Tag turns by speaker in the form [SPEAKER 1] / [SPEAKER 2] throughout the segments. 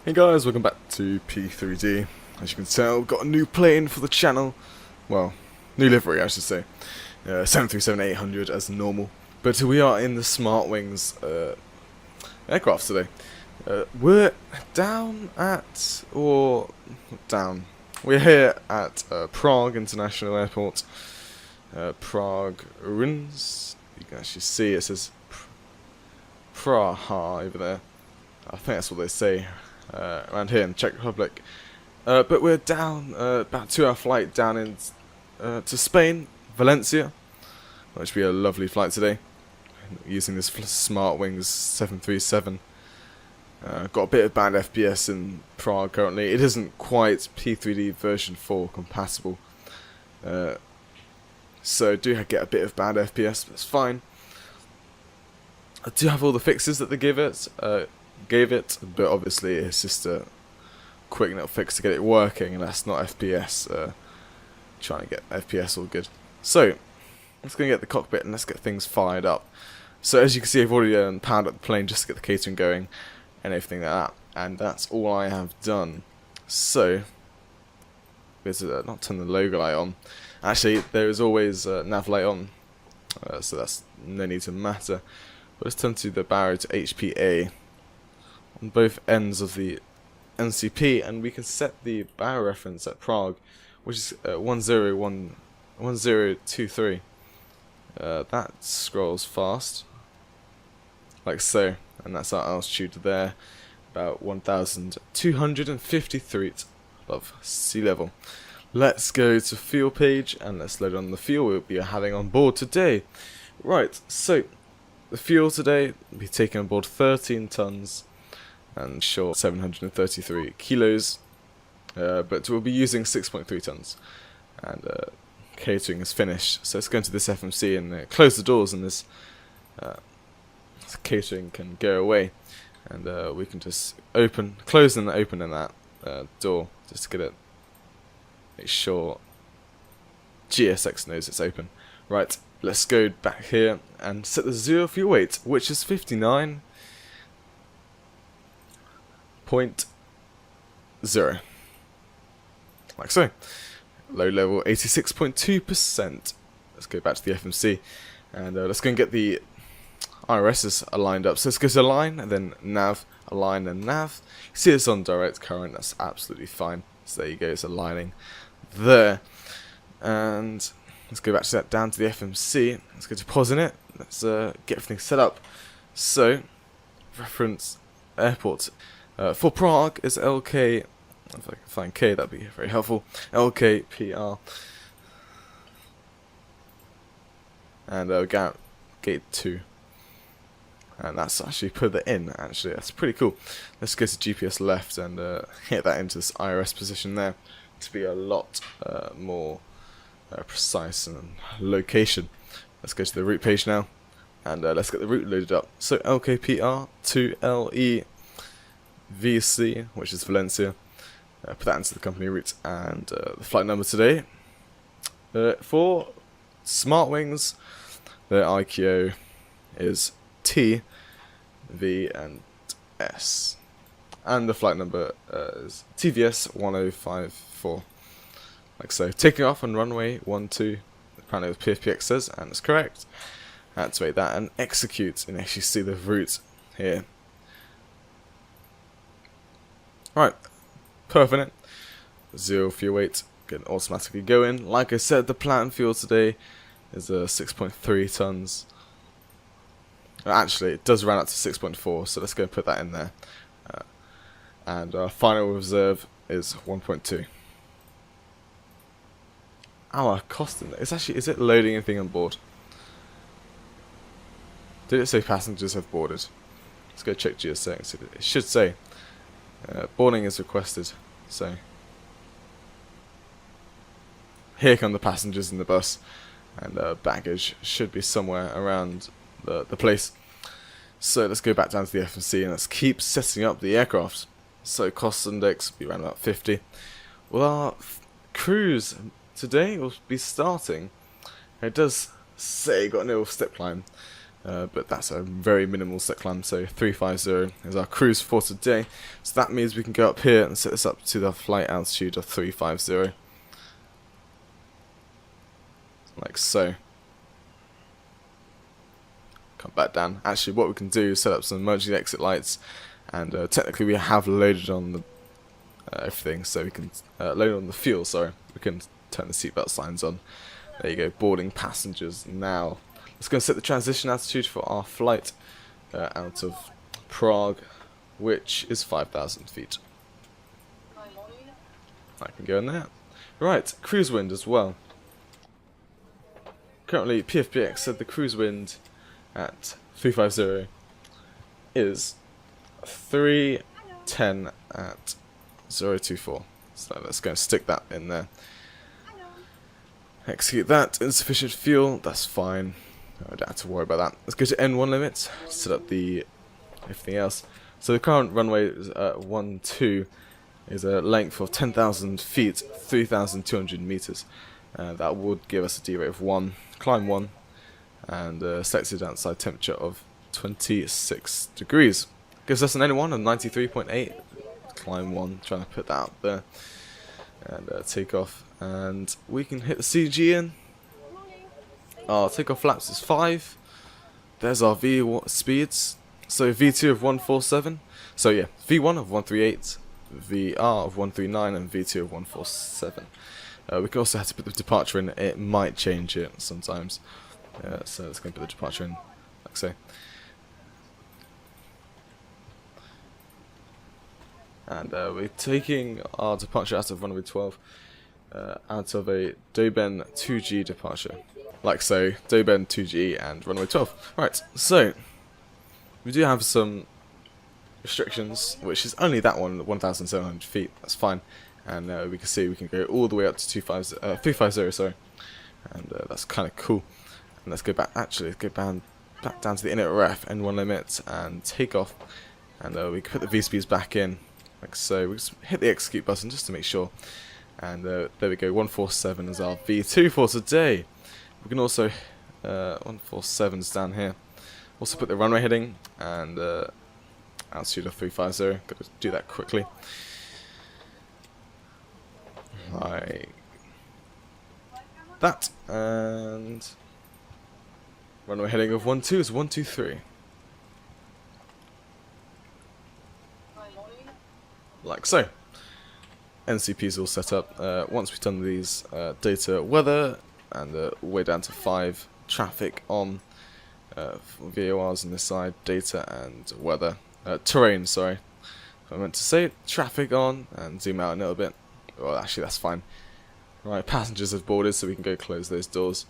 [SPEAKER 1] Hey guys, welcome back to P3D. As you can tell, got a new plane for the channel. Well, new livery I should say. 737-800 as normal. But we are in the SmartWings aircraft today. We're We're here at Prague International Airport. Prague ruins. You can actually see it says Praha over there. I think that's what they say around here in Czech Republic. But we're down about 2 hour flight down in to Spain, Valencia, which will be a lovely flight today. Using this SmartWings 737. Got a bit of bad FPS in Prague currently. It isn't quite P3D version 4 compatible, so do get a bit of bad FPS, but it's fine. I do have all the fixes that they gave it, but obviously it's just a quick little fix to get it working, and that's not FPS. Trying to get FPS all good. So let's go get the cockpit and let's get things fired up. So as you can see, I've already powered up the plane just to get the catering going and everything like that, and that's all I have done. So let's not turn the logo light on. Actually, there is always nav light on, so that's no need to matter. But let's turn to the barrow to HPA on both ends of the NCP, and we can set the barrow reference at Prague, which is 1023. That scrolls fast, like so, and that's our altitude there, about 1,253 feet above sea level. Let's go to fuel page and let's load on the fuel we'll be having on board today. Right, so the fuel today will be taking on board 13 tons and short 733 kilos, but we'll be using 6.3 tons, and catering is finished. So let's go into this FMC and close the doors, and this catering can go away, and we can just close and open in that door just to get it. Make sure GSX knows it's open. Right, let's go back here and set the zero fuel weight, which is 59.0, like so. Low level 86.2%. Let's go back to the FMC and let's go and get the IRSs aligned up. So let's go to align and then nav, align and nav. You see this on direct current, that's absolutely fine. So there you go, it's aligning there. And let's go back to that, down to the FMC. Let's go to pause in it. Let's get everything set up. So, reference airport for Prague is LK. If I can find K, that'd be very helpful. LKPR. And gate 2. And that's actually put that in, actually. That's pretty cool. Let's go to GPS left and hit that into this IRS position there to be a lot more precise and location. Let's go to the route page now and let's get the route loaded up. So LKPR to LEVC, which is Valencia. Put that into the company route, and the flight number today for SmartWings, the IQO is T, V and S, and the flight number is TVS 1054, like so. Taking off on runway 12, apparently what PFPX says, and it's correct. Activate that and execute, and actually see the route here. Right, perfect. Zero fuel weight, can automatically go in. Like I said, the planned fuel today is 6.3 tons. Actually, it does run up to 6.4, so let's go and put that in there. And our final reserve is 1.2. Our cost in there. Is it loading anything on board? Did it say passengers have boarded? Let's go check GSX. It should say boarding is requested. So here come the passengers in the bus, and baggage should be somewhere around the place. So let's go back down to the FMC and let's keep setting up the aircraft. So cost index will be around about 50. Well, our cruise today will be starting. It does say got a little step climb but that's a very minimal set climb, so 350 is our cruise for today. So that means we can go up here and set this up to the flight altitude of 350, like so. Come back down. Actually, what we can do is set up some emergency exit lights, and technically we have loaded on the everything, so we can load on the fuel. Sorry, we can turn the seatbelt signs on. There you go, boarding passengers now. Let's go and set the transition altitude for our flight out of Prague, which is 5,000 feet. I can go in there. Right, cruise wind as well. Currently, PFPX said the cruise wind at 350 is 310 at 024. So let's go and stick that in there. Execute that. Insufficient fuel, that's fine. I don't have to worry about that. Let's go to N1 limits, set up the everything else. So the current runway is 12 is a length of 10,000 feet, 3,200 meters. That would give us a D rate of 1, climb 1, and selected outside temperature of 26 degrees. Gives us an N1 of 93.8, climb 1, trying to put that up there, and take off, and we can hit the CG in. Our takeoff flaps is 5. There's our V speeds. So V2 of 147. So yeah, V1 of 138, VR of 139, and V2 of 147. We can also have to put the departure in. It might change it sometimes. So let's go and put the departure in, like so. And we're taking our departure out of runway 12, out of a Doben 2G departure. Like so, Doben 2G and runway 12. Right, so we do have some restrictions, which is only that one, 1,700 feet. That's fine, and we can see we can go all the way up to 350. Sorry, and that's kind of cool. And let's go back. Actually, let's go back down to the inner ref N1 limit and take off, and we can put the V speeds back in, like so. We just hit the execute button just to make sure, and there we go. 147 is our V2 for today. We can also 147's down here. Also put the runway heading and altitude of 350. Got to do that quickly. Like that, and runway heading of 12 is 123. Like so. NCP's all set up. Once we've done these data, weather, and way down to 5, traffic on, VORs on this side, data and weather, terrain, sorry. I meant to say traffic on, and zoom out a little bit. Well, actually that's fine. Right, passengers have boarded, so we can go close those doors.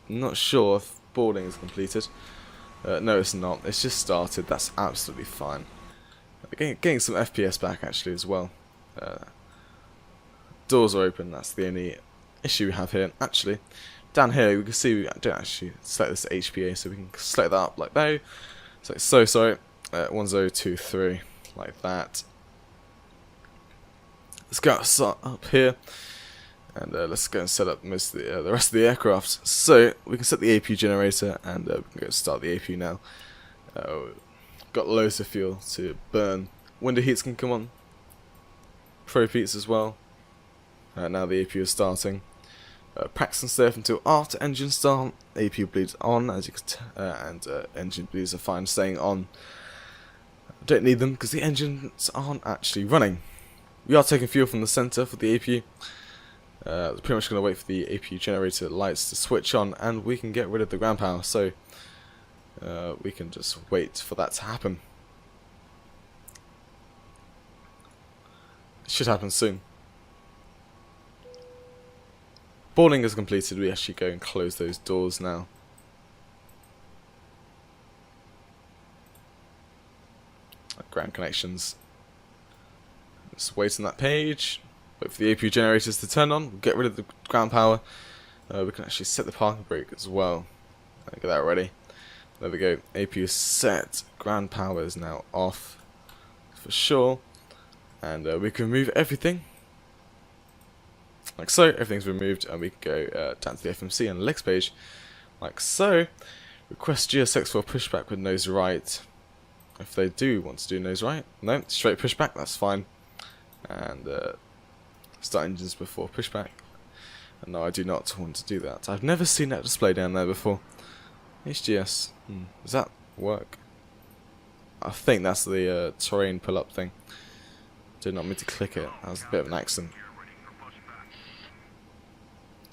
[SPEAKER 1] Not sure if boarding is completed. No, it's not. It's just started. That's absolutely fine. Getting some FPS back actually as well. Doors are open. That's the only issue we have here. Actually, down here we can see we don't actually select this HPA, so we can select that up like that. So sorry, 1023 like that. Let's go up here, and let's go and set up most of the rest of the aircraft. So we can set the APU generator, and we can go start the APU now. Got loads of fuel to burn. Window heats can come on. Probe heats as well. Now the APU is starting. Packs can stay off until after engine start. APU bleeds on, as you can and engine bleeds are fine staying on. Don't need them because the engines aren't actually running. We are taking fuel from the center for the APU. Pretty much going to wait for the APU generator lights to switch on, and we can get rid of the ground power. So we can just wait for that to happen. It should happen soon. Boarding is completed. We actually go and close those doors now. Ground connections. Just wait on that page. Wait for the APU generators to turn on. We'll get rid of the ground power. We can actually set the parking brake as well. Get that ready. There we go. APU set. Ground power is now off for sure. And we can remove everything. Like so, everything's removed, and we can go down to the FMC and Lex page, like so. Request GSX for pushback with nose right. If they do want to do nose right, no, straight pushback, that's fine. And start engines before pushback. And no, I do not want to do that. I've never seen that display down there before. HGS, does that work? I think that's the terrain pull-up thing. Did not mean to click it. That was a bit of an accident.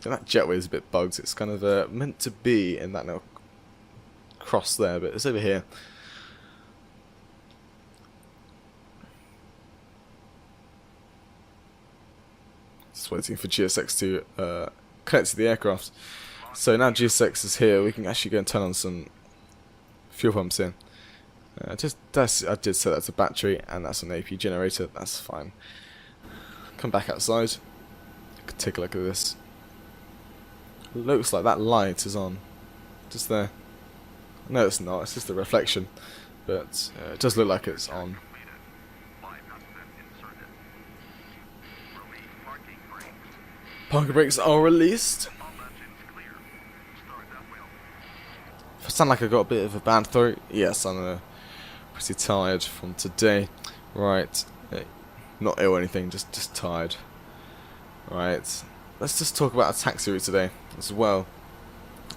[SPEAKER 1] And that jetway is a bit bugged. It's kind of meant to be in that little cross there, but it's over here. Just waiting for GSX to connect to the aircraft. So now GSX is here, we can actually go and turn on some fuel pumps here. I did set that to battery, and that's an AP generator, that's fine. Come back outside, take a look at this. Looks like that light is on, just there. No, it's not, it's just a reflection, but it does look like it's on. Parking brakes are released. I sound like I got a bit of a bad throat. Yes, I'm pretty tired from today. Right, not ill or anything, just tired. Right, let's just talk about a taxi route today as well.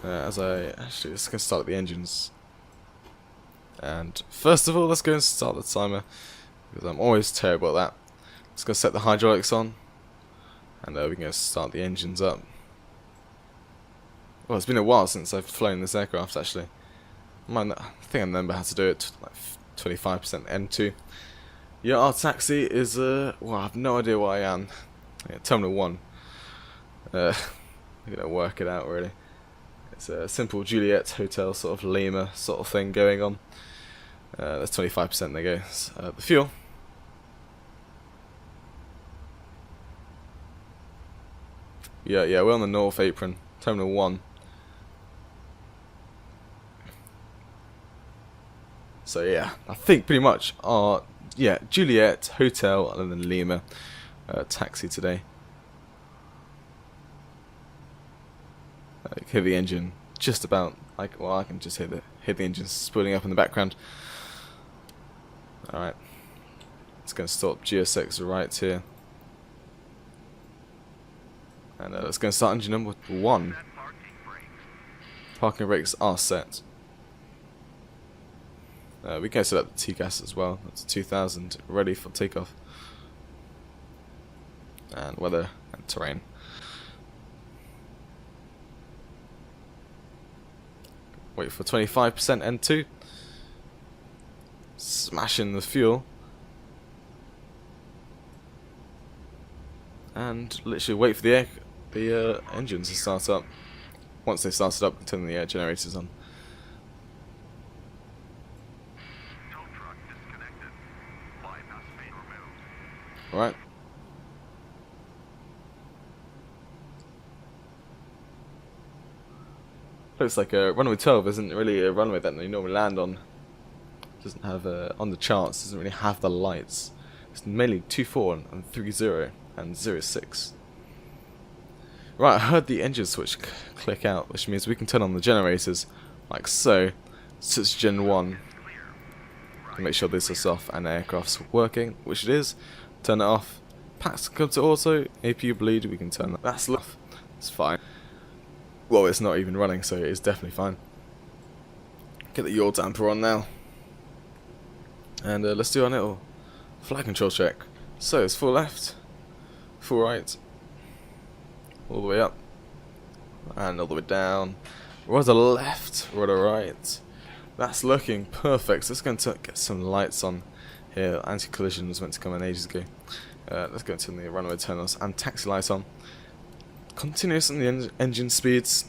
[SPEAKER 1] As I actually just gonna start at the engines. And first of all, let's go and start the timer because I'm always terrible at that. Let's go set the hydraulics on, and we can go start the engines up. Well, it's been a while since I've flown this aircraft actually. I think I remember how to do it, like 25% N2. Yeah, our taxi is, well, I have no idea where I am. Yeah, Terminal 1. I'm gonna work it out really. It's a simple Juliet Hotel sort of Lima sort of thing going on. That's 25%, there goes. The fuel. Yeah, we're on the North Apron, Terminal 1. So yeah, I think pretty much our Juliet Hotel and then Lima taxi today. Hear the engine just about like, well, I can just hear the engine spooling up in the background. All right, it's going to stop GSX right here, and let's go and start engine number 1. Parking brakes are set. We can set up the TCAS as well. That's 2000, ready for takeoff. And weather and terrain. Wait for 25% N2. Smashing the fuel. And literally wait for the engines to start up. Once they started up, turn the air generators on. Right. Looks like a runway 12 isn't really a runway that you normally land on. Doesn't have on the charts. Doesn't really have the lights. It's mainly 24 and 30 and 06. Right, I heard the engine switch click out, which means we can turn on the generators like so. So it's Gen 1. Make sure this is off and the aircraft's working, which it is. Turn it off. Packs come to auto. APU bleed, we can turn that. That's off. It's fine. Well, it's not even running, so it is definitely fine. Get the yaw damper on now. And let's do our little flight control check. So it's full left, full right, all the way up, and all the way down. Rudder left, rudder right. That's looking perfect. So let's go and get some lights on here. Anti-collision was meant to come in ages ago. Let's go to the runway terminals and taxi lights on. Continuous on the engine speeds.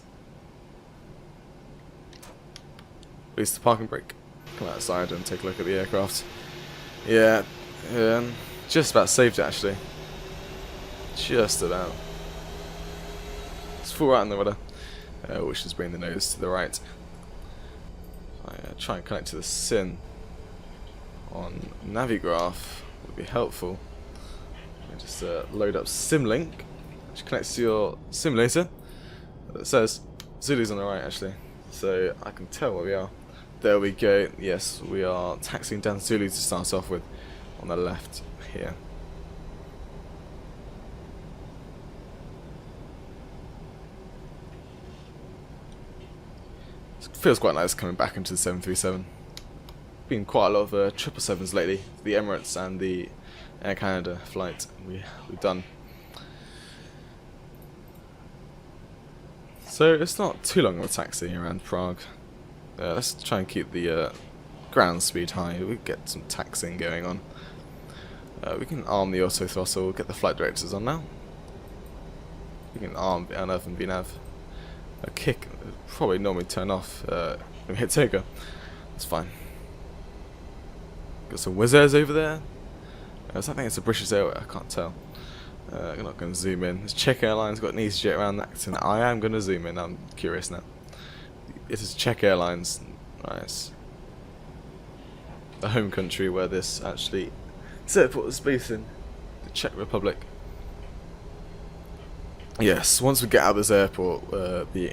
[SPEAKER 1] Release the parking brake. Come outside and take a look at the aircraft. Yeah, just about saved it actually. Just about. It's full right on the rudder, which is bringing the nose to the right. I try and connect to the SIN on Navigraph would be helpful. Just load up Simlink, which connects to your simulator. It says Zulu's on the right actually. so I can tell where we are. There we go. Yes, we are taxiing down Zulu to start off with, on the left here. It feels quite nice coming back into the 737. Been quite a lot of 777s lately. The Emirates and the Air Canada flight we've done. So it's not too long of a taxi around Prague. Let's try and keep the ground speed high. We get some taxiing going on. We can arm the auto throttle. Get the flight directors on now. We can arm NAV and VNAV. A kick probably normally turn off when we hit takeoff. That's fine. Got some Wizz Airs over there. I think it's a British Airways. I can't tell. I'm not going to zoom in. This Czech Airlines got an EasyJet around that, and I am going to zoom in. I'm curious now. It is Czech Airlines. Nice. The home country where this airport is based in, the Czech Republic. Yes, once we get out of this airport, the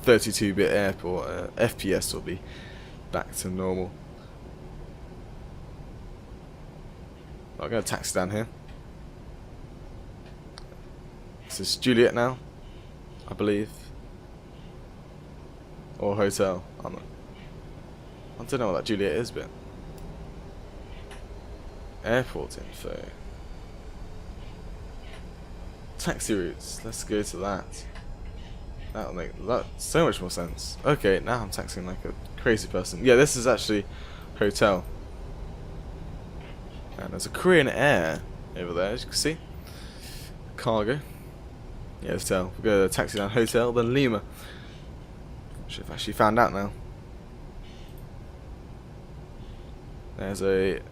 [SPEAKER 1] 32-bit airport FPS will be back to normal. I'm going to taxi down here. This is Juliet now, I believe. Or hotel. I don't know what that Juliet is, but airport info. Taxi routes. Let's go to that. That'll make so much more sense. Okay, now I'm taxiing like a crazy person. Yeah, this is actually hotel. And there's a Korean Air over there, as you can see. Cargo. Yeah, hotel. We'll go to taxi down hotel, then Lima. Which I've actually found out now. There's is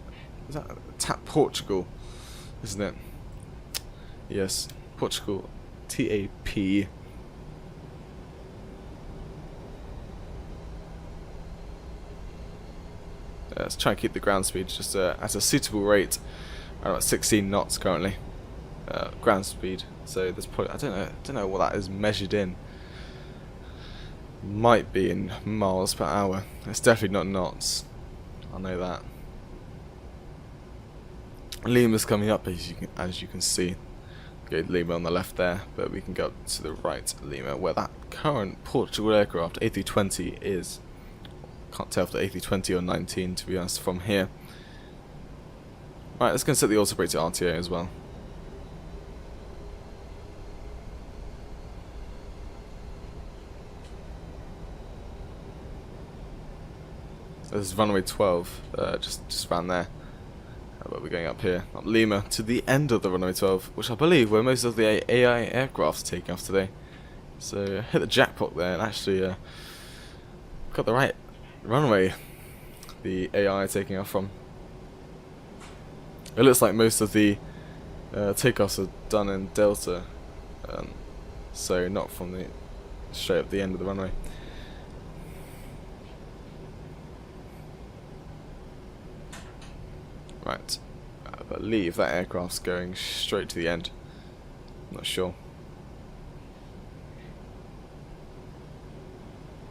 [SPEAKER 1] that Tap Portugal, isn't it? Yes, Portugal. TAP. Let's try and keep the ground speed just at a suitable rate. Around about 16 knots currently. Ground speed. So there's probably I don't know what that is measured in. Might be in miles per hour. It's definitely not knots. I know that. Lima's coming up as you can see. Okay, Lima on the left there, but we can go up to the right Lima where that current Portugal aircraft A320 is. Can't tell if the A320 or 19 to be honest from here. Right, let's go and set the auto brake to RTA as well. This is runway 12, just around there. But we're going up here, up Lima, to the end of the runway 12, which I believe where most of the AI aircraft's taking off today. So hit the jackpot there and actually got the right runway the AI taking off from. It looks like most of the takeoffs are done in Delta, so not from the straight up the end of the runway. Right, I believe that aircraft's going straight to the end. I'm not sure.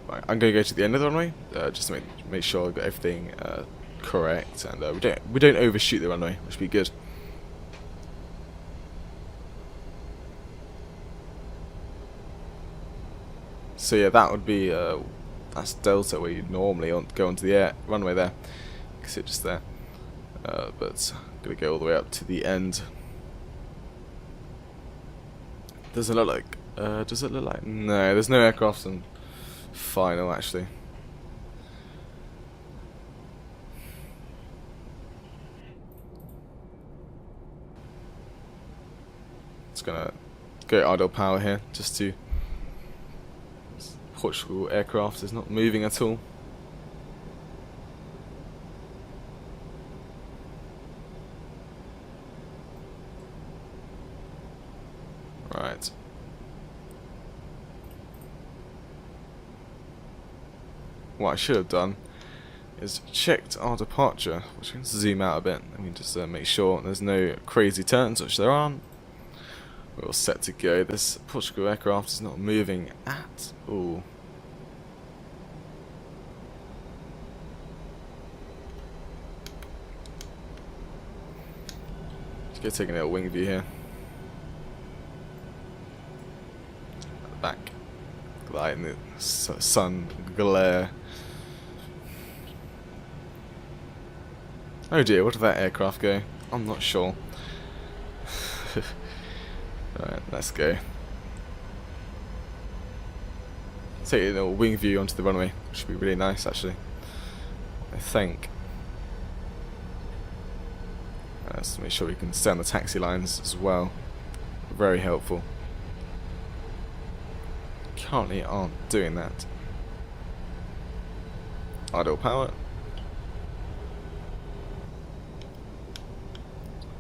[SPEAKER 1] Right, I'm going to go to the end of the runway, just to make sure I got everything correct, and we don't overshoot the runway, which would be good. So yeah, that would be that's Delta where you normally go onto the runway there. You can see it just there. But I'm going to go all the way up to the end. Does it look like? Does it look like? No, there's no aircraft in final actually. It's gonna go idle power here, just to. Portugal aircraft is not moving at all. Right. What I should have done is checked our departure, which can zoom out a bit. I mean, just make sure there's no crazy turns, which there aren't. We're all set to go. This Portugal aircraft is not moving at all. Let's go take a little wing view here. At the back. Light in the sun glare. Oh dear, where did that aircraft go? I'm not sure. Alright, let's go. Take a little wing view onto the runway, which should be really nice actually. I think. Let's make sure we can stay on the taxi lines as well. Very helpful. Currently aren't doing that. Idle power.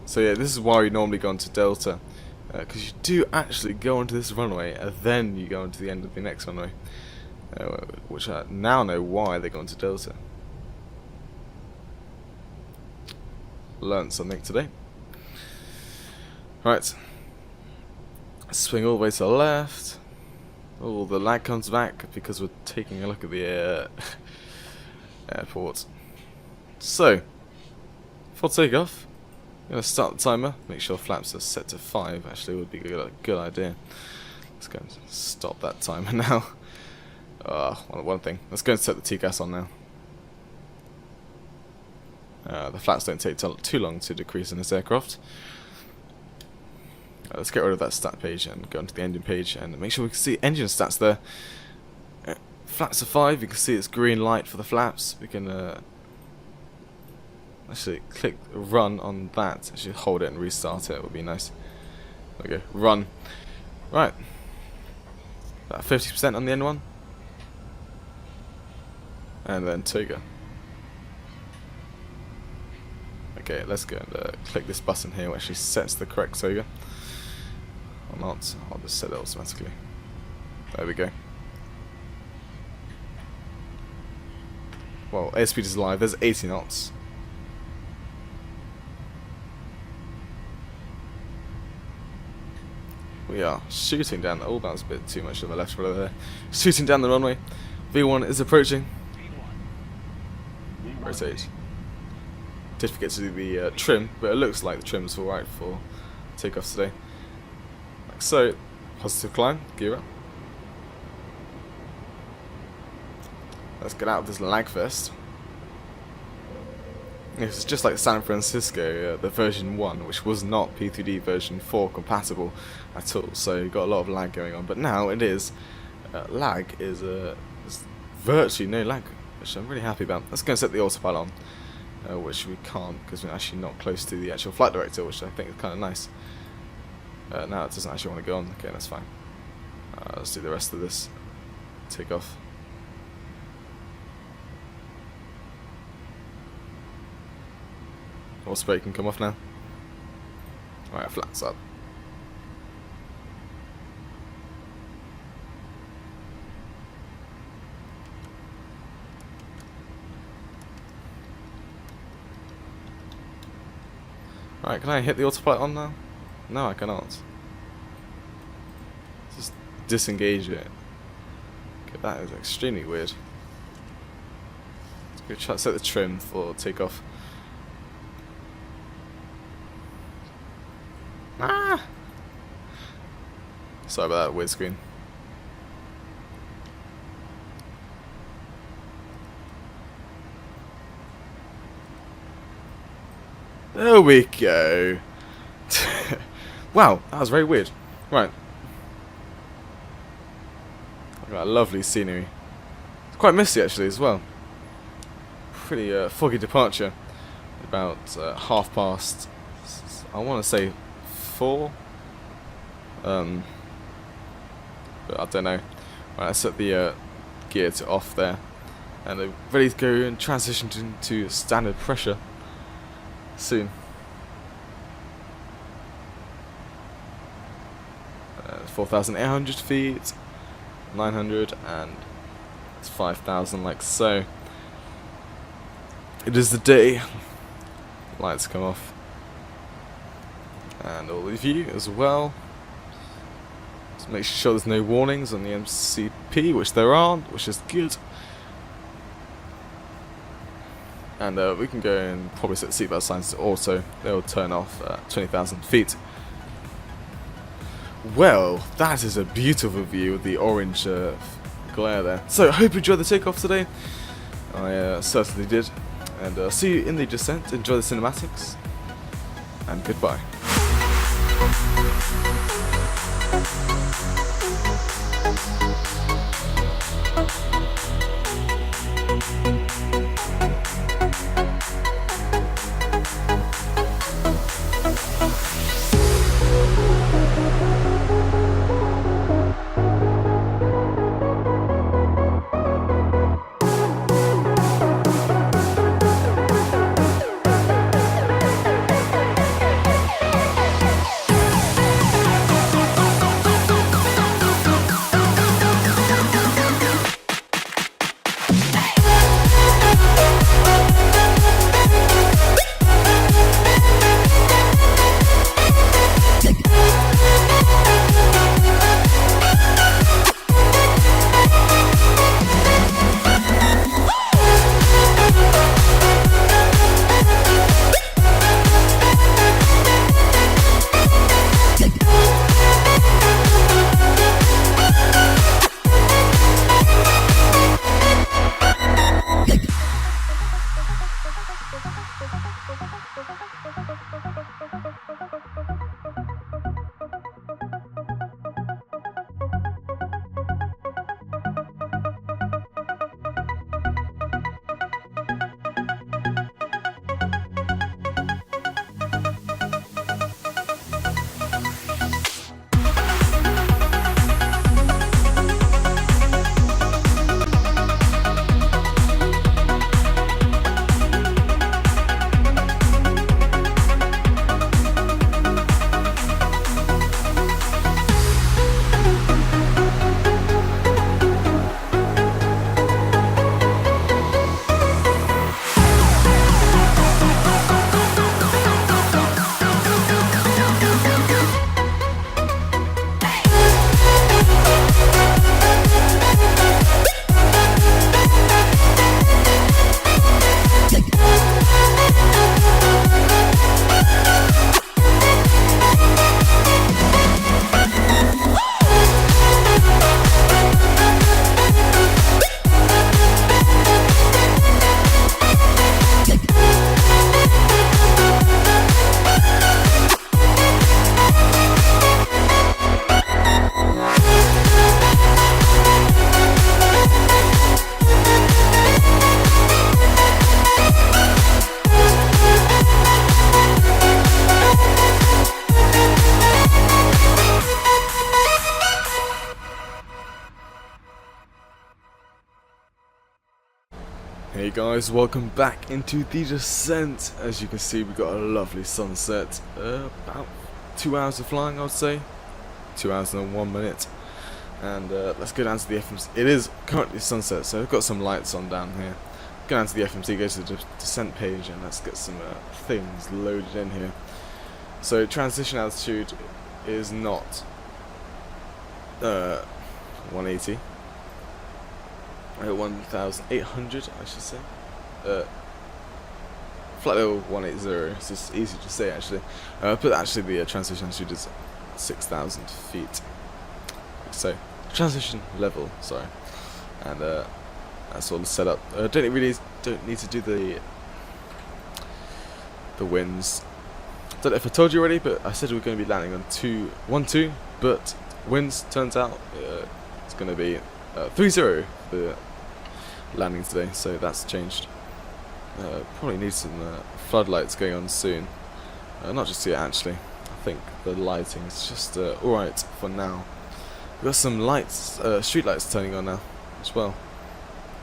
[SPEAKER 1] So yeah, this is why we normally go onto Delta, because you do actually go onto this runway and then you go onto the end of the next runway, which I now know why they go onto Delta. Learned something today. Right, swing all the way to the left. Oh, the lag comes back because we're taking a look at the airport. So, for takeoff, I'm going to start the timer. Make sure flaps are set to 5. Actually, would be a good idea. Let's go and stop that timer now. One thing. Let's go and set the TCAS on now. The flaps don't take too long to decrease in this aircraft. Let's get rid of that stat page and go into the engine page and make sure we can see engine stats there. Flaps are 5. You can see it's green light for the flaps. We can actually click run on that. Actually hold it and restart it. Would be nice. There we go. Run. Right. About 50% on the end one. And then Toga. Okay, let's go and click this button here, which actually sets the correct Toga. Or not, I'll just set it automatically. There we go. Well, airspeed is live, there's 80 knots. We are shooting down, oh that was a bit too much on the left there. Shooting down the runway. V1 is approaching. Rotate. Did forget to do the trim, but it looks like the trim's alright for takeoff today. Like so, positive climb, gear up. Let's get out of this lag fest. It's just like San Francisco, the version 1, which was not P3D version 4 compatible at all, so you've got a lot of lag going on. But now it is. Lag is virtually no lag, which I'm really happy about. Let's go and set the autopilot on, which we can't because we're actually not close to the actual flight director, which I think is kind of nice. Now it doesn't actually want to go on. Okay, that's fine. Let's do the rest of this. Take off. All spray can come off now. Alright, flaps up. Alright, can I hit the autopilot on now? No, I cannot. Just disengage it. Okay, that is extremely weird. Let's go try to set the trim for takeoff. Ah! Sorry about that weird screen. There we go. Wow, that was very weird. Right. Got a lovely scenery. It's quite misty actually as well. Pretty foggy departure. About past, I want to say 4. But I don't know. Right, I set the gear to off there, and they're ready to go and transition into standard pressure soon. 4,800 feet, 900, and it's 5,000, like so. It is the day. Lights come off, and all of you as well. Just make sure there's no warnings on the MCP, which there aren't, which is good. And we can go and probably set seatbelt signs to auto. They'll turn off at 20,000 feet. Well, that is a beautiful view of the orange glare there. So I hope you enjoyed the takeoff today. I certainly did. And see you in the descent. Enjoy the cinematics. And goodbye. Hey guys, welcome back into the descent. As you can see, we've got a lovely sunset. About 2 hours of flying, I would say. 2 hours and 1 minute. And let's go down to the FMC. It is currently sunset, so I've got some lights on down here. Go down to the FMC, go to the descent page, and let's get some things loaded in here. So transition altitude is not 180. 1,800, I should say. Flight level 180. It's just easy to say actually. But actually the transition altitude is 6,000 feet. So transition level, sorry. And that's all the setup. Don't need to do the winds. Don't know if I told you already, but I said we we're going to be landing on 1-2, but winds turns out it's going to be 3-0 for landing today, so that's changed. Probably need some floodlights going on soon. Not just yet actually. I think the lighting is just alright for now. We've got some lights, street lights turning on now as well.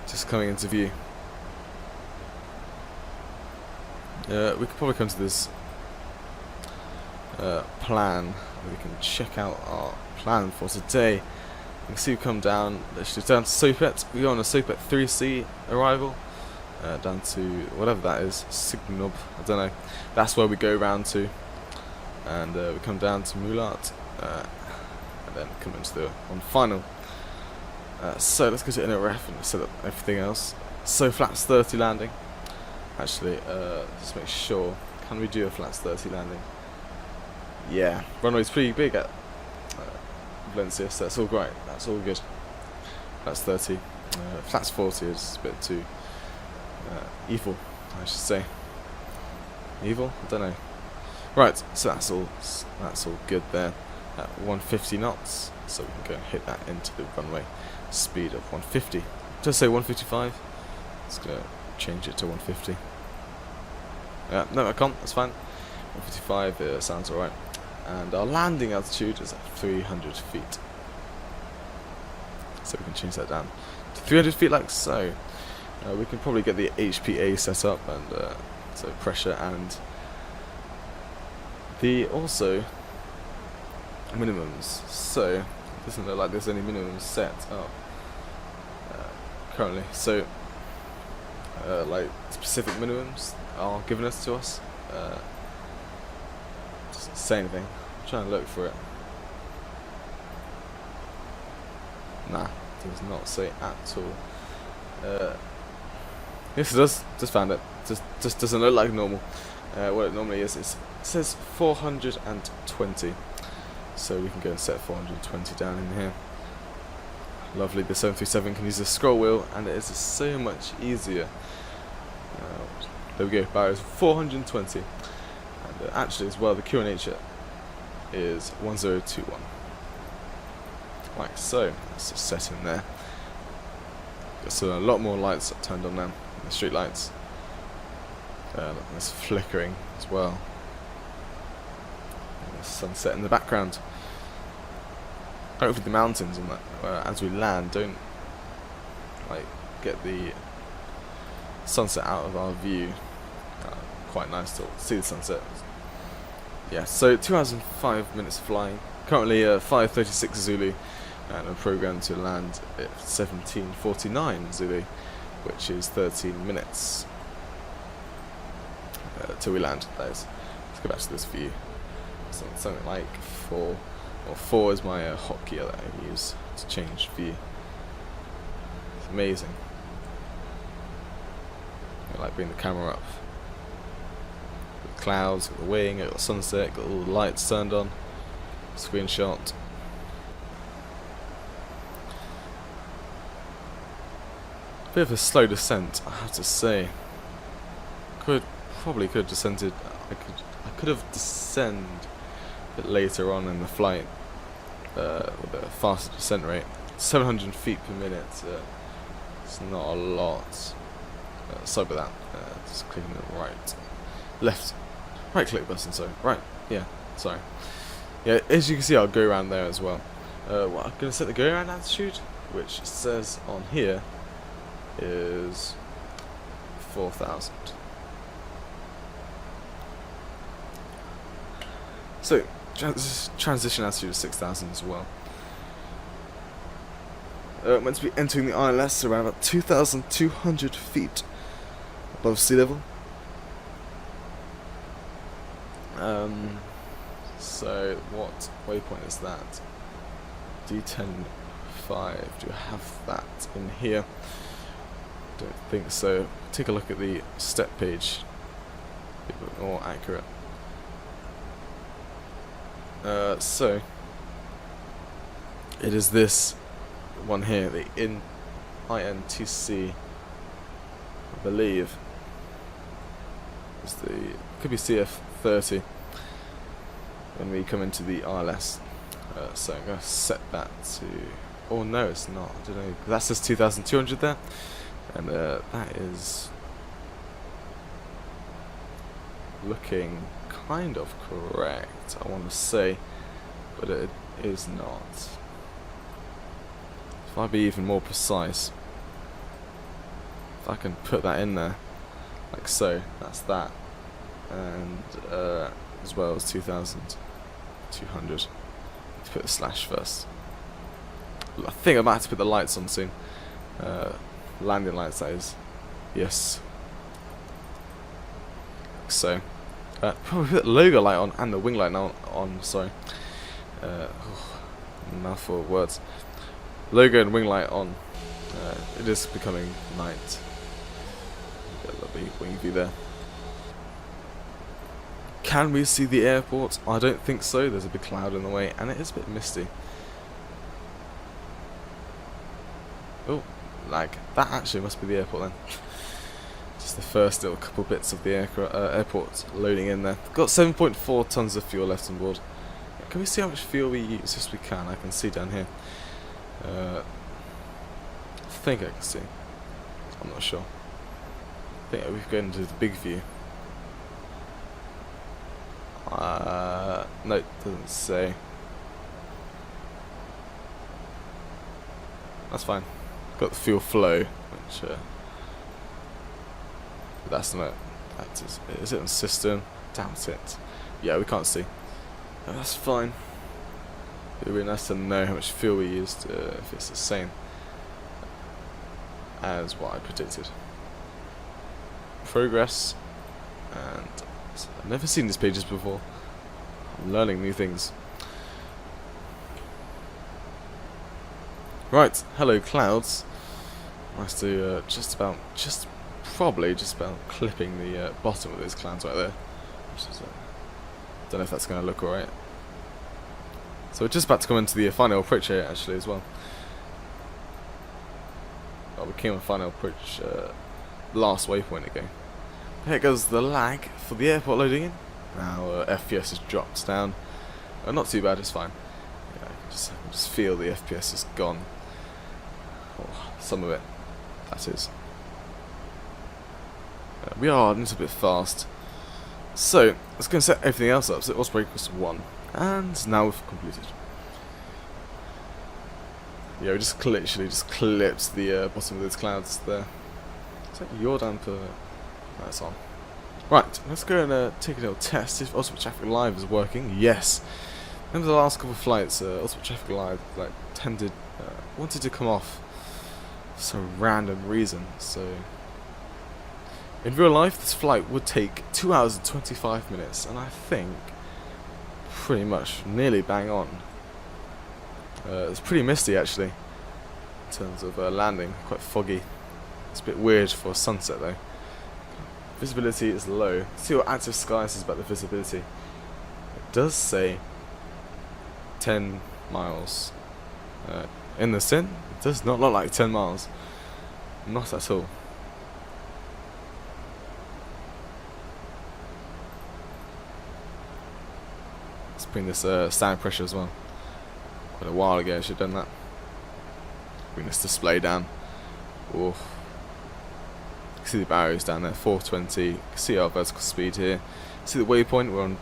[SPEAKER 1] Just coming into view. We could probably come to this plan. We can check out our plan for today. You can see we come down, literally down to Sopet. We go on a Sopet 3C arrival, down to whatever that is, Signub, I don't know. That's where we go round to, and we come down to Mulat, and then come into the one final. So let's go to NRF and set up everything else. So flaps 30 landing, Actually, just make sure. Can we do a flats 30 landing? Yeah, runway's pretty big at Valencia, so that's all great. That's all good. Flats 30. Flats 40 is a bit too evil, I should say. Evil? I don't know. Right, so that's all good there. At 150 knots, so we can go and hit that into the runway speed of 150. Just say 155. It's gonna change it to 150. No, I can't. That's fine. 155 sounds alright. And our landing altitude is at 300 feet. So we can change that down to 300 feet, like so. We can probably get the HPA set up, and so pressure and the also minimums. So it doesn't look like there's any minimums set up currently. So like specific minimums are given to us. Doesn't say anything. I'm trying to look for it. Nah, does not say at all. Yes, it does. Just found it. Just doesn't look like normal. What it normally is, it says 420. So we can go and set 420 down in here. Lovely. The 737 can use the scroll wheel, and it is so much easier. There we go. Barriers 420. And actually, as well, the QNH is 1021. Like so. That's just set in there. So a lot more lights turned on now. The street lights. It's flickering as well. And the sunset in the background. Hopefully the mountains and that, as we land, don't like get the sunset out of our view. Quite nice to see the sunset. Yeah, so 2 hours and 5 minutes flying. Currently 5:36 Zulu, and I'm programmed to land at 17:49 Zulu, which is 13 minutes till we land. That is. Let's go back to this view. Something like 4, or 4 is my hotkey that I use to change view. It's amazing. I like bringing the camera up. Got the clouds, got the wing, got the sunset, got all the lights turned on. Screenshot. Bit of a slow descent, I have to say. Probably could have descended. I could have descended a bit later on in the flight with a faster descent rate. 700 feet per minute. It's not a lot. Sorry about that. Just clicking the right click button. Sorry. Right. Yeah. Sorry. Yeah. As you can see, I'll go around there as well. I'm going to set the go around altitude, which says on here is 4,000. So transition altitude is 6,000 as well. Meant to be entering the ILS around about 2,200 feet above sea level. So what waypoint is that? D10.5. Do I have that in here? Don't think so. Take a look at the step page. A bit more accurate. So it is this one here, the INTC, I believe. It's the could be CF30 when we come into the ILS. So I'm going to set that to. Oh no, it's not. I don't know. That says 2,200 there, and that is looking kind of correct, I want to say, but it is not. If I be even more precise, if I can put that in there, like so, that's that, and as well as 2,200. To put the slash first. I think I might have to put the lights on soon. Landing lights, that is. Yes. Like so. Probably put the logo light on and the wing light on. Sorry. Mouthful of words. Logo and wing light on. It is becoming night. Get a little wing view there. Can we see the airport? I don't think so. There's a big cloud in the way, and it is a bit misty. Oh, lag. That actually must be the airport then. Just the first little couple bits of the airport loading in there. Got 7.4 tons of fuel left on board. Can we see how much fuel we use? Yes, we can. I can see down here. I think I can see. I'm not sure. I think we've gone into the big view. No, it doesn't say. That's fine. Got the fuel flow, which that's not. That is it on system? Doubt it. Yeah, we can't see. No, that's fine. It'd be nice to know how much fuel we used if it's the same as what I predicted. Progress, and I've never seen these pages before. I'm learning new things. Right, hello clouds. Nice to probably just about clipping the bottom of those clouds right there. Which is, don't know if that's going to look alright. So we're just about to come into the final approach here actually as well. Oh, we came on final approach last waypoint ago. Here goes the lag for the airport loading in. Now FPS has dropped down. Not too bad, it's fine. Yeah, I can just feel the FPS is gone. Oh, some of it, that is. We are a little bit fast. So, let's go and set everything else up. So it was break equals 1. And now we've completed. Yeah, we just literally just clipped the bottom of those clouds there. Is that your damper? That's on. Right, let's go and take a little test if Ultimate Traffic Live is working. Yes. Remember the last couple of flights, Ultimate Traffic Live wanted to come off for some random reason. So in real life, this flight would take 2 hours and 25 minutes, and I think pretty much nearly bang on. It's pretty misty actually in terms of landing, quite foggy. It's a bit weird for a sunset though. Visibility is low. Let's see what Active Sky says about the visibility. It does say 10 miles. In the sim, it does not look like 10 miles. Not at all. Let's bring this sound pressure as well. Quite a while ago I should have done that. Bring this display down. Oof. You can see the barriers down there, 420. You can see our vertical speed here. See the waypoint, we're on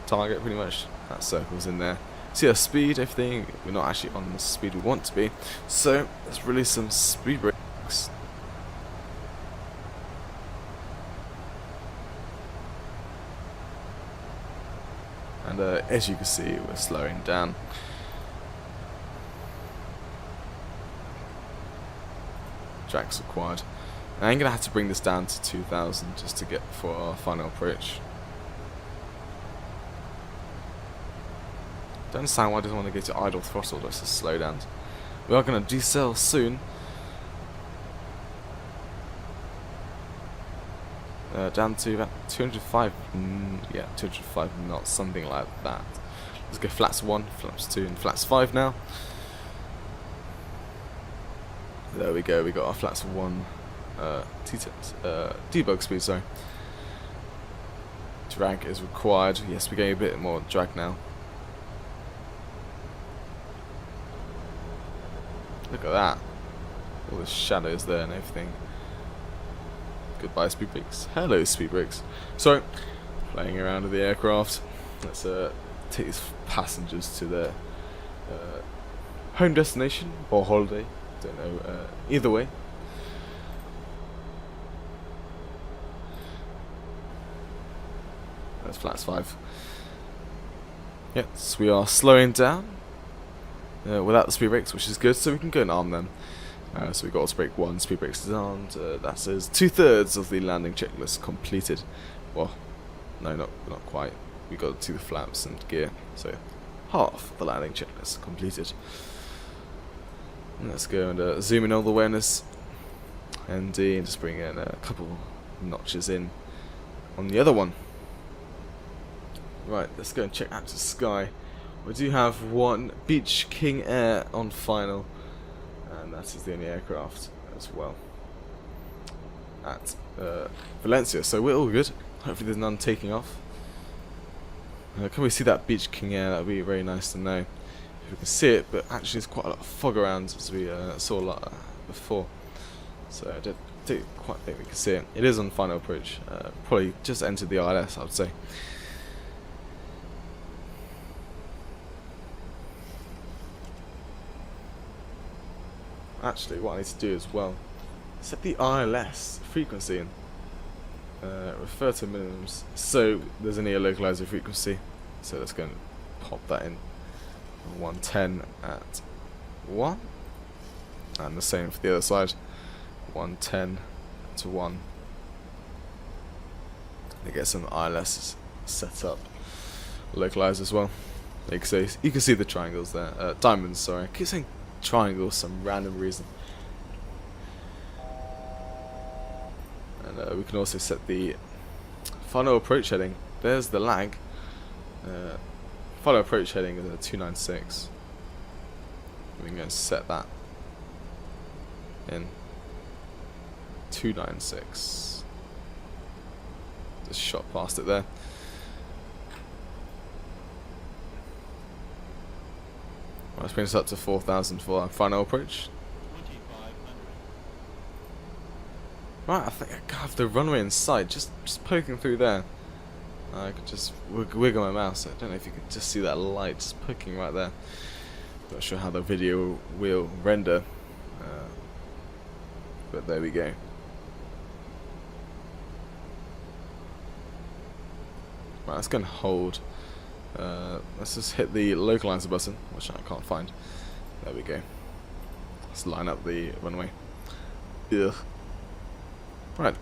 [SPEAKER 1] target pretty much. That circle's in there. See our speed, everything. We're not actually on the speed we want to be. So let's release some speed brakes. And as you can see, we're slowing down. Drags required. I'm going to have to bring this down to 2000 just to get for our final approach. Don't understand why I didn't want to go to idle throttle just to slow down. We are going to decel soon. Down to about 205, yeah, 205 knots, something like that. Let's go flaps 1, flaps 2, and flaps 5 now. There we go, we got our flaps 1. Debug speed, sorry. Drag is required. Yes, we're getting a bit more drag now. Look at that. All the shadows there and everything. Goodbye, speed brakes. Hello, speed brakes. So, playing around with the aircraft. Let's take these passengers to their home destination or holiday. Don't know. Either way. That's flaps 5. Yes, we are slowing down without the speed brakes, which is good, so we can go and arm them. So we got auto brake 1, speed brakes disarmed. That says 2/3 of the landing checklist completed. Well, no, not quite. We got to the flaps and gear, so half the landing checklist completed. And let's go and zoom in all the awareness, and just bring in a couple notches in on the other one. Right, let's go and check out the sky. We do have one Beach King Air on final, and that is the only aircraft as well at Valencia, so we're all good. Hopefully there's none taking off. Can we see that Beach King Air? That would be very nice to know if we can see it, but actually there's quite a lot of fog around, as we saw a lot before, so I don't quite think we can see it. It is on final approach, probably just entered the ILS, I would say. Actually, what I need to do as well, set the ILS frequency in. Refer to minimums. So there's only a localizer frequency. So let's go and pop that in. 110 at 1. And the same for the other side. 110 to 1. And get some ILS set up. Localized as well. You can see the triangles there. Diamonds, sorry. I keep saying triangles for some random reason. And we can also set the final approach heading. There's the lag. Final approach heading is a 296. We can go and set that in 296. Just shot past it there. Right, let's bring us up to 4,000 for our final approach. Right, I think I have the runway in sight, just poking through there. I could just wiggle my mouse. I don't know if you can just see that light just poking right there. Not sure how the video will render, but there we go. Right, let's go and hold. Let's just hit the localizer button, which I can't find. There we go. Let's line up the runway. Ugh. Right.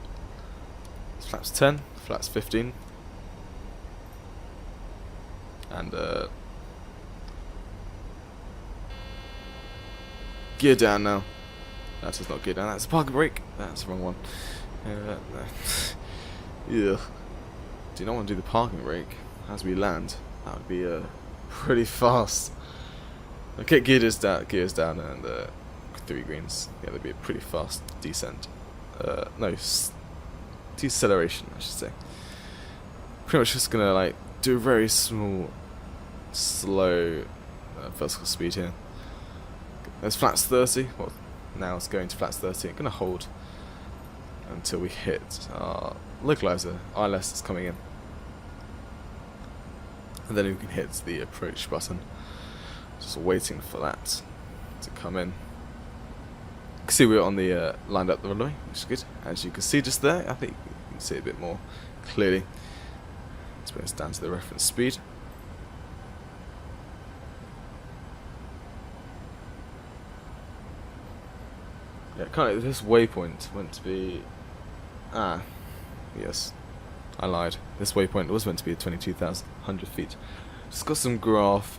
[SPEAKER 1] Flaps 10, flaps 15. And gear down now. That does not gear down, that's a parking brake. That's the wrong one. No. Yeah. Do not want to do the parking brake as we land. That would be pretty fast. Okay, gears down and 3 greens. Yeah, that'd be a pretty fast descent. No, deceleration, I should say. Pretty much just gonna like do a very small, slow vertical speed here. There's flaps 30. Well, now it's going to flaps 30. I'm gonna hold until we hit our localizer. ILS is coming in, and then we can hit the approach button. Just waiting for that to come in. You can see we're on the lined up the runway, which is good. As you can see just there, I think you can see it a bit more clearly. Let's bring us down to the reference speed. Yeah, kind of this waypoint meant to be. Yes, I lied. This waypoint was meant to be 22,100 feet. Just got some graph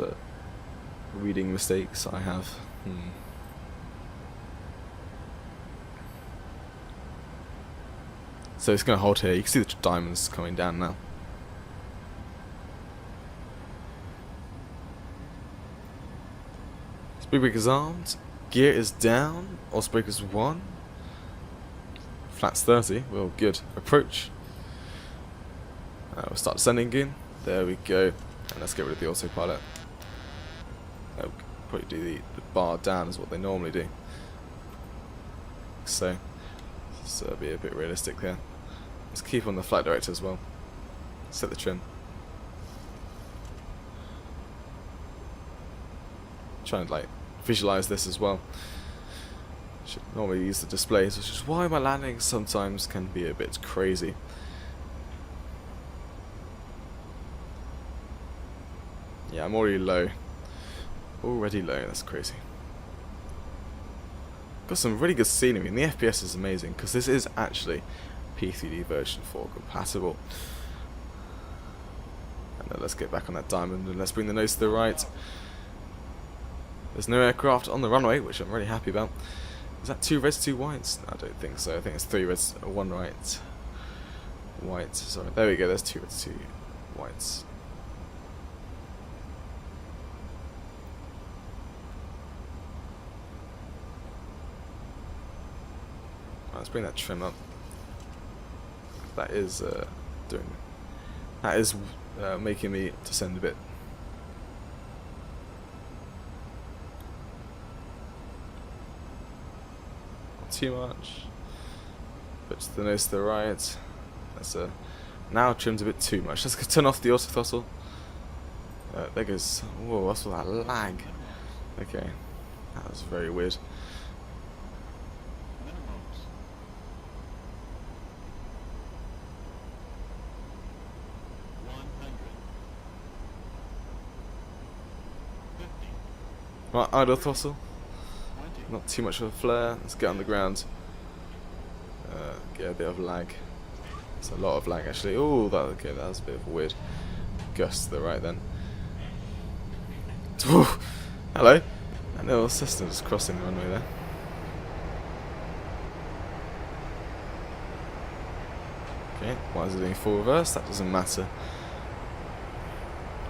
[SPEAKER 1] reading mistakes I have. So it's going to hold here. You can see the diamonds coming down now. Speed breaker's armed. Gear is down. All breaker's 1. Flaps 30. Well, good. Approach. We'll start descending again. There we go. And let's get rid of the autopilot. We'll probably do the bar down is what they normally do. So let's be a bit realistic here. Let's keep on the flight director as well. Set the trim. Try and like visualize this as well. Should normally use the displays, which is why my landings sometimes can be a bit crazy. Yeah, I'm already low. Already low, that's crazy. Got some really good scenery, and the FPS is amazing because this is actually P3D version 4 compatible. And then let's get back on that diamond and let's bring the nose to the right. There's no aircraft on the runway, which I'm really happy about. Is that 2 reds, 2 whites? No, I don't think so. I think it's 3 reds, 1 white. white. Sorry, there we go. There's two whites. Right, let's bring that trim up. That is making me descend a bit. Not too much. But to the nose to the right. That's now trimmed a bit too much. Let's turn off the autothrottle. There goes. Whoa, what's all that lag? Okay, that was very weird. Right, idle throttle. Not too much of a flare. Let's get on the ground. Get a bit of lag. It's a lot of lag actually. Oh, that was a bit of a weird gust to the right then. Ooh, hello. That little system just crossing the runway there. Okay, why is it doing full reverse? That doesn't matter.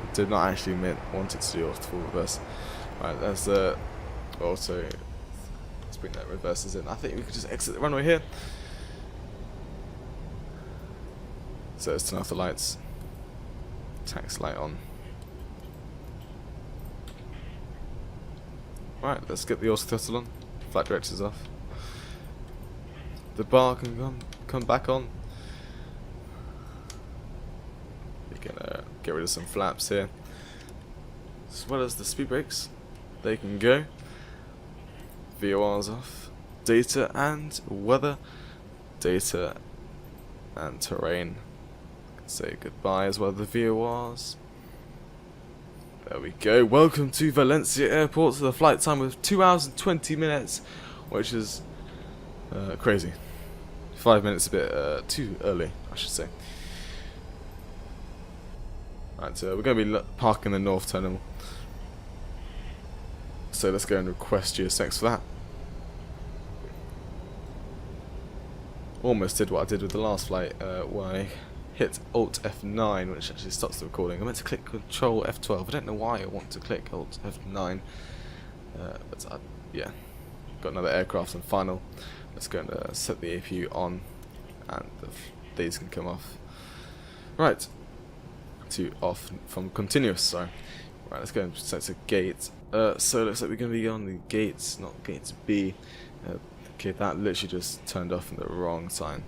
[SPEAKER 1] I did not actually want it to do full reverse. Right, there's the auto. Let's bring that reverses in. I think we could just exit the runway here. So let's turn off the lights. Tax light on. Right, let's get the autothrottle on. Flight directors off. The bar can come back on. We're gonna get rid of some flaps here, as well as the speed brakes. They can go. VOR's off. Data and weather. Data and terrain. Say goodbye as well, the VORs. There we go. Welcome to Valencia Airport. So the flight time of 2 hours and 20 minutes, which is crazy. 5 minutes a bit too early, I should say. Right, so we're going to be parking the North Terminal. So let's go and request GSX for that. Almost did what I did with the last flight, where I hit Alt F9, which actually stops the recording. I meant to click Control F12. I don't know why I want to click Alt F9, but yeah, got another aircraft on final. Let's go and set the APU on, and these can come off. Right, to off from continuous. Sorry. Right, let's go and set to gate. So it looks like we're going to be on the gates, not gate B. Okay, that literally just turned off in the wrong time.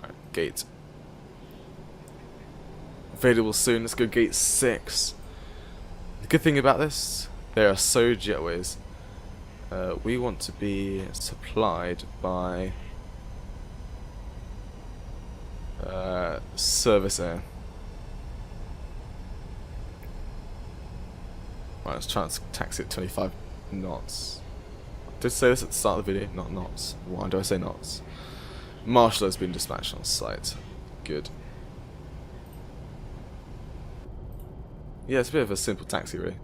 [SPEAKER 1] Right, gate. Available soon. Let's go gate 6. The good thing about this, they are so jetways. We want to be supplied by service air. Right, let's try and taxi at 25 knots. I did say this at the start of the video, not knots. Why do I say knots? Marshal has been dispatched on site. Good. Yeah, it's a bit of a simple taxi, really.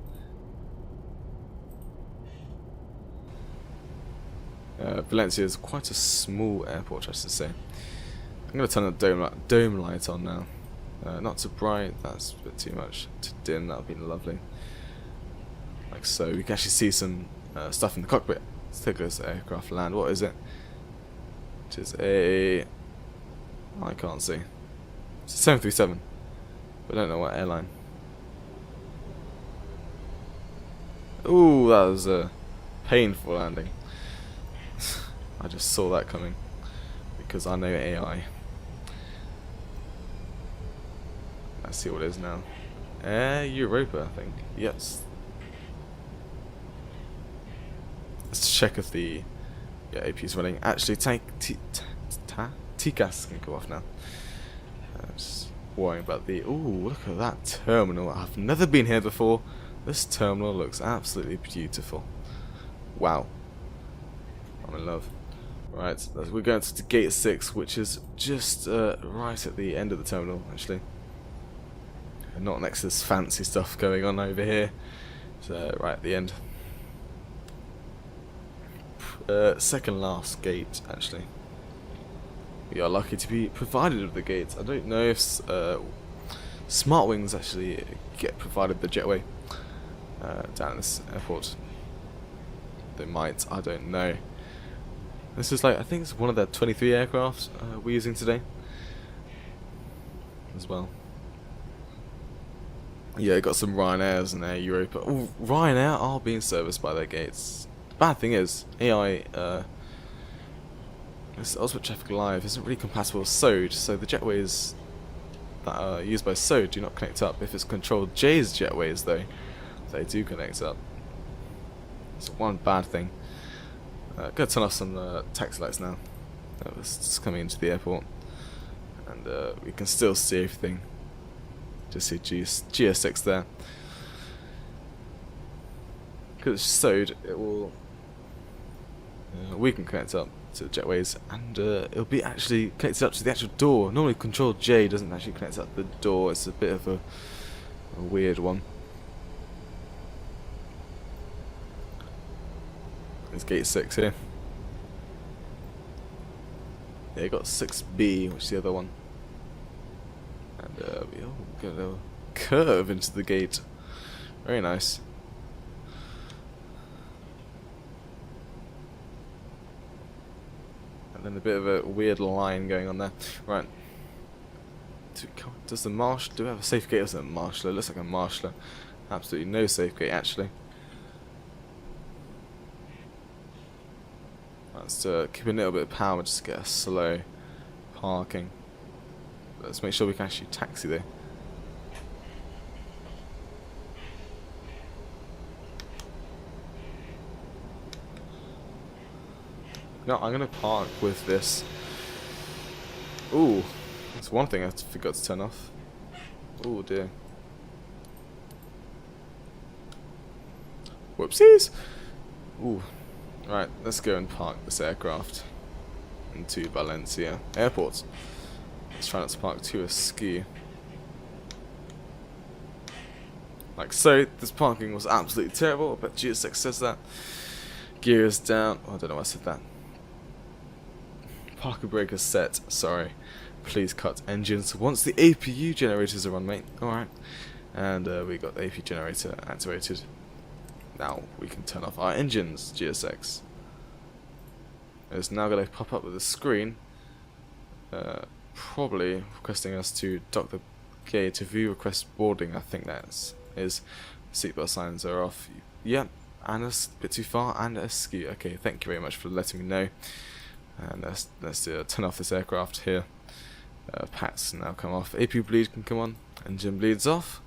[SPEAKER 1] Valencia is quite a small airport, I should say. I'm going to turn the dome light on now. Not too bright, that's a bit too much. To dim, that would be lovely. Like so. We can actually see some stuff in the cockpit. Let's take this aircraft land. What is it? It is a... I can't see. It's a 737. But I don't know what airline. Ooh, that was a painful landing. I just saw that coming. Because I know AI. Let's see what it is now. Air Europa, I think. Yes. Let's check if the AP is running. Actually, TCAS can go off now. Just worrying about the... Ooh, look at that terminal. I've never been here before. This terminal looks absolutely beautiful. Wow. I'm in love. Right, we're going to gate 6, which is just right at the end of the terminal, actually. And not next to this fancy stuff going on over here. It's right at the end. Second last gate, actually. we are lucky to be provided with the gates. I don't know if SmartWings actually get provided the jetway down at this airport. They might, I don't know. This is like, I think it's one of the 23 aircrafts we're using today as well. Yeah, got some Ryanairs and Air Europa. Oh, Ryanair are being serviced by their gates. The bad thing is, AI, this Ultimate Traffic Live isn't really compatible with SODE, so the jetways that are used by SODE do not connect up. If it's Control J's jetways though, they do connect up. It's one bad thing. Gonna turn off some taxi lights now. It's just coming into the airport, and we can still see everything. Just see GS6 there. Because it's SODE, it will. We can connect up to the jetways, and it'll be actually connected up to the actual door. Normally, Control J doesn't actually connect up to the door. It's a bit of a weird one. There's gate 6 here. Yeah, you got 6B, which is the other one. And we got a little curve into the gate. Very nice. And then a bit of a weird line going on there. Right. Does the marshal, do we have a safe gate or something? Marshal, it looks like a marshaller. Absolutely no safe gate actually. Let's keep a little bit of power, just get a slow parking. Let's make sure we can actually taxi there. No, I'm gonna park with this. Ooh, that's one thing I forgot to turn off. Oh dear. Whoopsies! Ooh. Right, let's go and park this aircraft into Valencia Airport. Let's try not to park too askew. Like so, this parking was absolutely terrible, but GS6 says that. Gears down. Oh, I don't know why I said that. Parking brake is set, sorry. Please cut engines once the APU generators are on, mate. Alright. And we got the APU generator activated. Now we can turn off our engines, GSX. It's now going to pop up with a screen, probably requesting us to dock the gate to view request boarding. I think that is. Seatbelt signs are off. Yep, and a bit too far and askew. Okay, thank you very much for letting me know. And let's turn off this aircraft here. Pats now come off. APU bleed can come on. Engine bleeds off.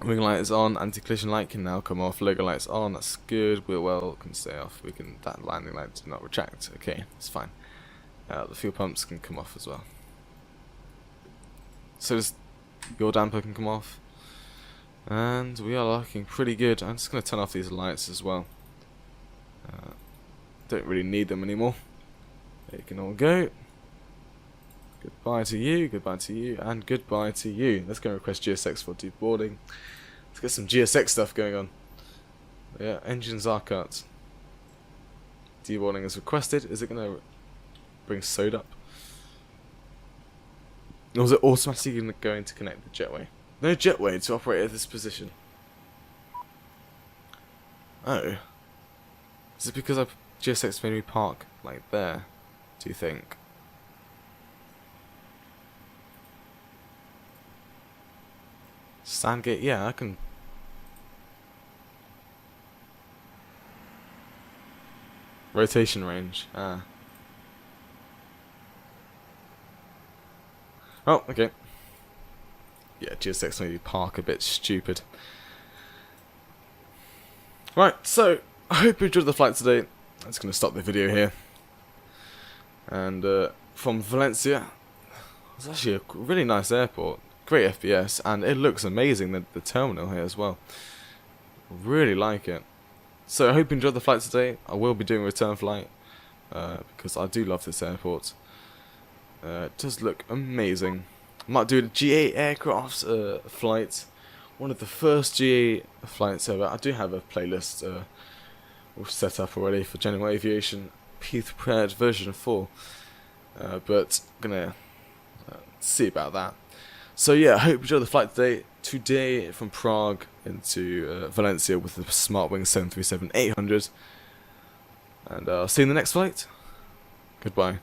[SPEAKER 1] Wing light is on, anti-collision light can now come off, logo light's on, that's good, wheel well can stay off, that landing light did not retract, okay, it's fine. The fuel pumps can come off as well. So does your damper can come off. And we are looking pretty good. I'm just going to turn off these lights as well. Don't really need them anymore. They can all go. Goodbye to you, and goodbye to you. Let's go request GSX for deboarding. Let's get some GSX stuff going on. Yeah, engines are cut. Deboarding is requested. Is it going to bring SODE up? Or is it automatically going to connect the jetway? No jetway to operate at this position. Oh. Is it because GSX made me park like there, do you think? Stand gate, yeah, I can. Rotation range, ah. Oh, okay. Yeah, GSX made me park a bit stupid. Right, so I hope you enjoyed the flight today. I'm just going to stop the video here. And from Valencia, it's actually a really nice airport. Great FPS, and it looks amazing, the terminal here as well. Really like it. So I hope you enjoyed the flight today. I will be doing a return flight because I do love this airport. It does look amazing. I might do a GA aircraft flight. One of the first GA flights ever. I do have a playlist all set up already for general aviation. Prepared version 4. but gonna see about that. So yeah, I hope you enjoyed the flight today from Prague into Valencia with the SmartWings 737-800, and I'll see you in the next flight. Goodbye.